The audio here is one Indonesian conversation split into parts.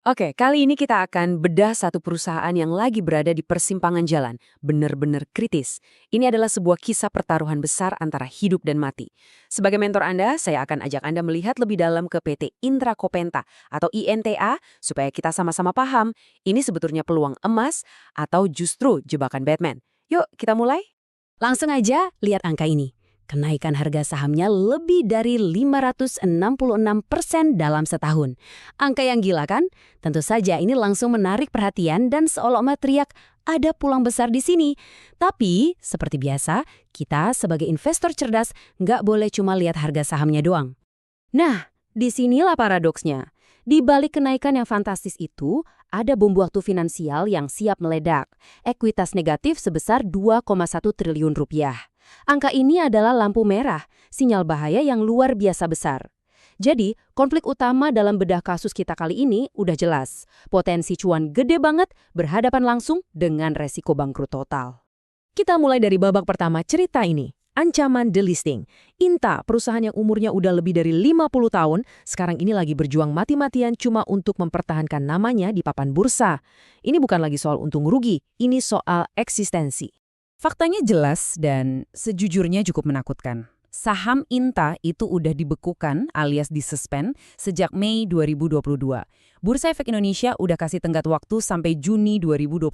Oke, kali ini kita akan bedah satu perusahaan yang lagi berada di persimpangan jalan, benar-benar kritis. Ini adalah sebuah kisah pertaruhan besar antara hidup dan mati. Sebagai mentor Anda, saya akan ajak Anda melihat lebih dalam ke PT Intra Kopenta atau INTA supaya kita sama-sama paham ini sebetulnya peluang emas atau justru jebakan Batman. Yuk, kita mulai. Langsung aja lihat angka ini. Kenaikan harga sahamnya lebih dari 566% dalam setahun. Angka yang gila kan? Tentu saja ini langsung menarik perhatian dan seolah-olah teriak, ada peluang besar di sini. Tapi, seperti biasa, kita sebagai investor cerdas nggak boleh cuma lihat harga sahamnya doang. Nah, disinilah paradoksnya. Di balik kenaikan yang fantastis itu, ada bom waktu finansial yang siap meledak. Ekuitas negatif sebesar 2,1 triliun rupiah. Angka ini adalah lampu merah, sinyal bahaya yang luar biasa besar. Jadi, konflik utama dalam bedah kasus kita kali ini udah jelas. Potensi cuan gede banget berhadapan langsung dengan resiko bangkrut total. Kita mulai dari babak pertama cerita ini. Ancaman delisting. Inta, perusahaan yang umurnya udah lebih dari 50 tahun, sekarang ini lagi berjuang mati-matian cuma untuk mempertahankan namanya di papan bursa. Ini bukan lagi soal untung rugi, ini soal eksistensi. Faktanya jelas dan sejujurnya cukup menakutkan. Saham Inta itu udah dibekukan alias disuspend sejak Mei 2022. Bursa Efek Indonesia udah kasih tenggat waktu sampai Juni 2026.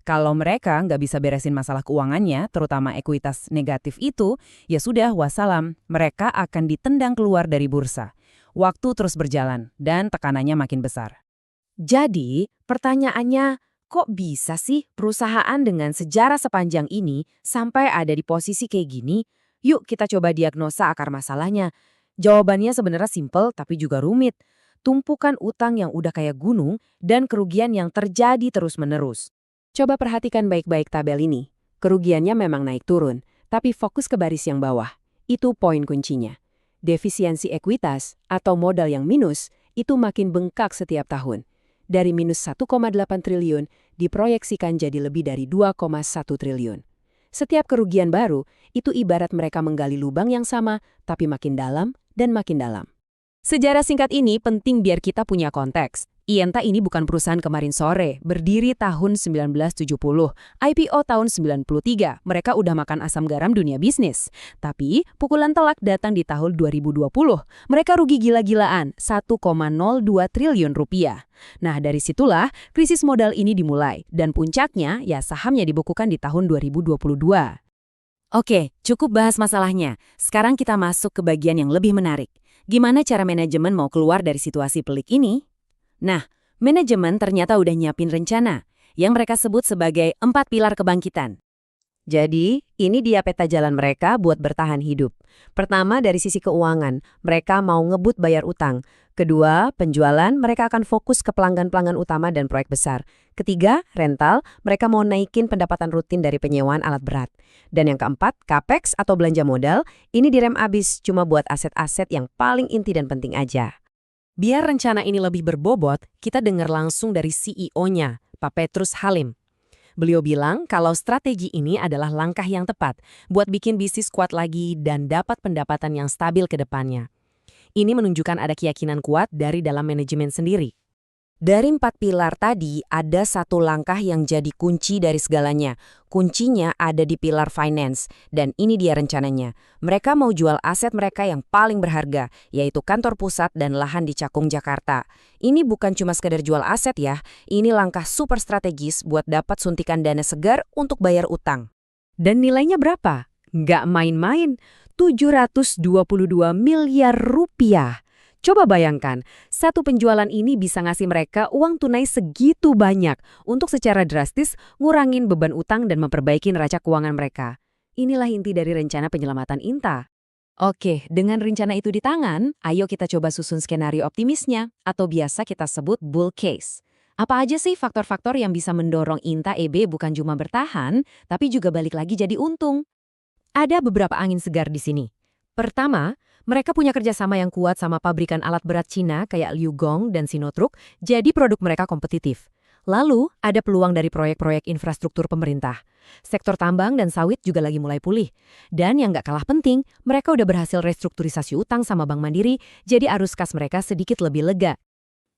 Kalau mereka nggak bisa beresin masalah keuangannya, terutama ekuitas negatif itu, ya sudah wassalam, mereka akan ditendang keluar dari bursa. Waktu terus berjalan dan tekanannya makin besar. Jadi, pertanyaannya, kok bisa sih perusahaan dengan sejarah sepanjang ini sampai ada di posisi kayak gini? Yuk kita coba diagnosa akar masalahnya. Jawabannya sebenarnya simpel tapi juga rumit. Tumpukan utang yang udah kayak gunung dan kerugian yang terjadi terus-menerus. Coba perhatikan baik-baik tabel ini. Kerugiannya memang naik turun, tapi fokus ke baris yang bawah. Itu poin kuncinya. Defisiensi ekuitas atau modal yang minus itu makin bengkak setiap tahun. Dari minus 1,8 triliun diproyeksikan jadi lebih dari 2,1 triliun. Setiap kerugian baru, itu ibarat mereka menggali lubang yang sama, tapi makin dalam dan makin dalam. Sejarah singkat ini penting biar kita punya konteks. Ienta ini bukan perusahaan kemarin sore, berdiri tahun 1970, IPO tahun 93, mereka udah makan asam garam dunia bisnis. Tapi, pukulan telak datang di tahun 2020. Mereka rugi gila-gilaan, 1,02 triliun rupiah. Nah, dari situlah krisis modal ini dimulai, dan puncaknya ya sahamnya dibekukan di tahun 2022. Oke, cukup bahas masalahnya. Sekarang kita masuk ke bagian yang lebih menarik. Gimana cara manajemen mau keluar dari situasi pelik ini? Nah, manajemen ternyata udah nyiapin rencana yang mereka sebut sebagai 4 pilar kebangkitan. Jadi, ini dia peta jalan mereka buat bertahan hidup. Pertama, dari sisi keuangan, mereka mau ngebut bayar utang. Kedua, penjualan, mereka akan fokus ke pelanggan-pelanggan utama dan proyek besar. Ketiga, rental, mereka mau naikin pendapatan rutin dari penyewaan alat berat. Dan yang keempat, capex atau belanja modal, ini direm abis cuma buat aset-aset yang paling inti dan penting aja. Biar rencana ini lebih berbobot, kita dengar langsung dari CEO-nya, Pak Petrus Halim. Beliau bilang kalau strategi ini adalah langkah yang tepat buat bikin bisnis kuat lagi dan dapat pendapatan yang stabil ke depannya. Ini menunjukkan ada keyakinan kuat dari dalam manajemen sendiri. Dari 4 pilar tadi, ada satu langkah yang jadi kunci dari segalanya. Kuncinya ada di pilar finance, dan ini dia rencananya. Mereka mau jual aset mereka yang paling berharga, yaitu kantor pusat dan lahan di Cakung, Jakarta. Ini bukan cuma sekedar jual aset ya, ini langkah super strategis buat dapat suntikan dana segar untuk bayar utang. Dan nilainya berapa? Nggak main-main, 722 miliar rupiah. Coba bayangkan, satu penjualan ini bisa ngasih mereka uang tunai segitu banyak untuk secara drastis ngurangin beban utang dan memperbaiki neraca keuangan mereka. Inilah inti dari rencana penyelamatan Inta. Oke, dengan rencana itu di tangan, ayo kita coba susun skenario optimisnya, atau biasa kita sebut bull case. Apa aja sih faktor-faktor yang bisa mendorong Inta EB bukan cuma bertahan, tapi juga balik lagi jadi untung? Ada beberapa angin segar di sini. Pertama, mereka punya kerjasama yang kuat sama pabrikan alat berat Cina kayak Liu Gong dan Sinotruk, jadi produk mereka kompetitif. Lalu, ada peluang dari proyek-proyek infrastruktur pemerintah. Sektor tambang dan sawit juga lagi mulai pulih. Dan yang nggak kalah penting, mereka udah berhasil restrukturisasi utang sama Bank Mandiri, jadi arus kas mereka sedikit lebih lega.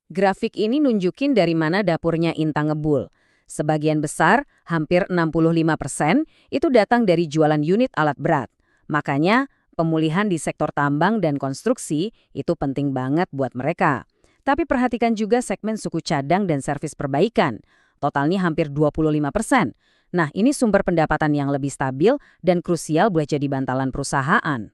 Grafik ini nunjukin dari mana dapurnya Inta ngebul. Sebagian besar, hampir 65%, itu datang dari jualan unit alat berat. Makanya, pemulihan di sektor tambang dan konstruksi itu penting banget buat mereka. Tapi perhatikan juga segmen suku cadang dan servis perbaikan. Totalnya hampir 25%. Nah, ini sumber pendapatan yang lebih stabil dan krusial buat jadi bantalan perusahaan.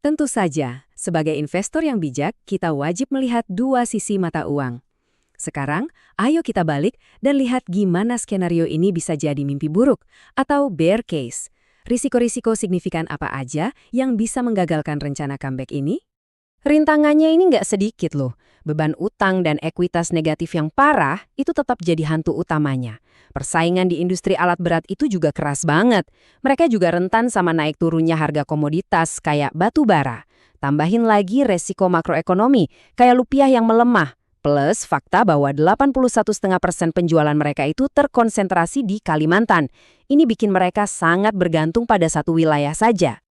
Tentu saja, sebagai investor yang bijak, kita wajib melihat dua sisi mata uang. Sekarang, ayo kita balik dan lihat gimana skenario ini bisa jadi mimpi buruk atau bear case. Risiko-risiko signifikan apa aja yang bisa menggagalkan rencana comeback ini? Rintangannya ini nggak sedikit loh. Beban utang dan ekuitas negatif yang parah itu tetap jadi hantu utamanya. Persaingan di industri alat berat itu juga keras banget. Mereka juga rentan sama naik turunnya harga komoditas kayak batu bara. Tambahin lagi resiko makroekonomi kayak rupiah yang melemah. Plus fakta bahwa 81,5% penjualan mereka itu terkonsentrasi di Kalimantan. Ini bikin mereka sangat bergantung pada satu wilayah saja.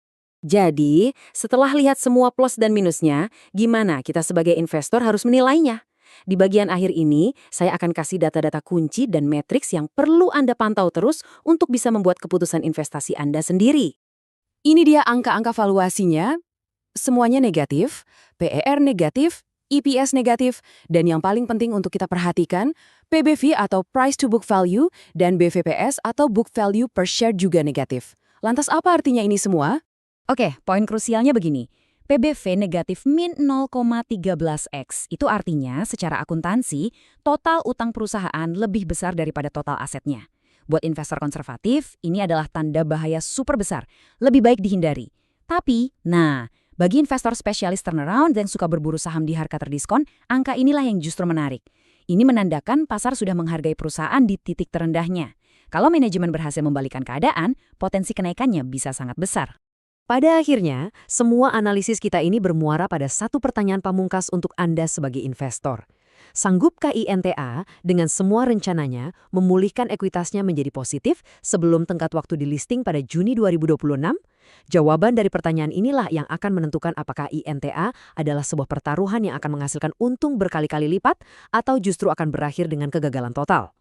Jadi, setelah lihat semua plus dan minusnya, gimana kita sebagai investor harus menilainya? Di bagian akhir ini, saya akan kasih data-data kunci dan matriks yang perlu Anda pantau terus untuk bisa membuat keputusan investasi Anda sendiri. Ini dia angka-angka valuasinya. Semuanya negatif, PER negatif, EPS negatif, dan yang paling penting untuk kita perhatikan, PBV atau Price to Book Value dan BVPS atau Book Value per Share juga negatif. Lantas apa artinya ini semua? Oke, poin krusialnya begini. PBV negatif min 0,13x. Itu artinya secara akuntansi, total utang perusahaan lebih besar daripada total asetnya. Buat investor konservatif, ini adalah tanda bahaya super besar. Lebih baik dihindari. Tapi, bagi investor spesialis turnaround yang suka berburu saham di harga terdiskon, angka inilah yang justru menarik. Ini menandakan pasar sudah menghargai perusahaan di titik terendahnya. Kalau manajemen berhasil membalikkan keadaan, potensi kenaikannya bisa sangat besar. Pada akhirnya, semua analisis kita ini bermuara pada satu pertanyaan pamungkas untuk Anda sebagai investor. Sanggupkah INTA dengan semua rencananya memulihkan ekuitasnya menjadi positif sebelum tenggat waktu di listing pada Juni 2026? Jawaban dari pertanyaan inilah yang akan menentukan apakah INTA adalah sebuah pertaruhan yang akan menghasilkan untung berkali-kali lipat atau justru akan berakhir dengan kegagalan total.